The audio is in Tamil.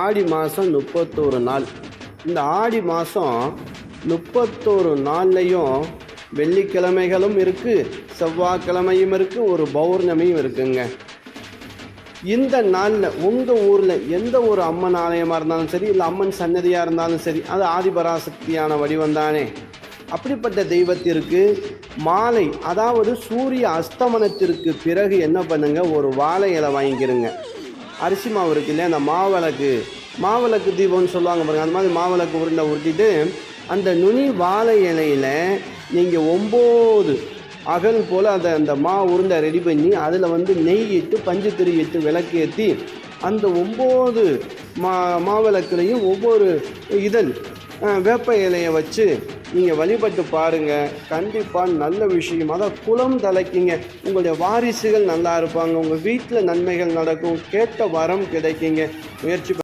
ஆடி மாதம் 31 நாள். இந்த ஆடி மாதம் 31 நாள்லையும் வெள்ளிக்கிழமைகளும் இருக்குது, செவ்வாய்க்கிழமையும் இருக்குது, ஒரு பௌர்ணமியும் இருக்குங்க. இந்த நாளில் உங்கள் ஊரில் எந்த ஒரு அம்மன் ஆலயமாக இருந்தாலும் சரி, இல்லை அம்மன் சன்னதியாக இருந்தாலும் சரி, அது ஆதிபராசக்தியான வடிவம் தானே. அப்படிப்பட்ட தெய்வத்திற்கு மாலை, அதாவது சூரிய அஸ்தமனத்திற்கு பிறகு என்ன பண்ணுங்க, ஒரு வாழை இலை வாங்கிக்கிறங்க. அரிசி மாவு இருக்கு இல்லையா, அந்த மாவிளக்கு தீபம்னு சொல்லுவாங்க பாருங்க, அந்த மாதிரி மாவிளக்கு உருண்டை உருட்டிட்டு அந்த நுனி வாழை இலையில் நீங்கள் 9 அகல் போல் அந்த உருண்டை ரெடி பண்ணி அதில் நெய் இட்டு பஞ்சு திரி இட்டு விளக்கு ஏற்றி அந்த 9 மாவிளக்குலையும் ஒவ்வொரு இதழ் வேப்ப இலையை வச்சு நீங்கள் வழிபட்டு பாருங்கள். கண்டிப்பாக நல்ல விஷயம். அதான் குலம் தலைக்குங்க. உங்களுடைய வாரிசுகள் நல்லா இருப்பாங்க, உங்கள் வீட்டில் நன்மைகள் நடக்கும், கேட்ட வரம் கிடைக்குங்க. முயற்சி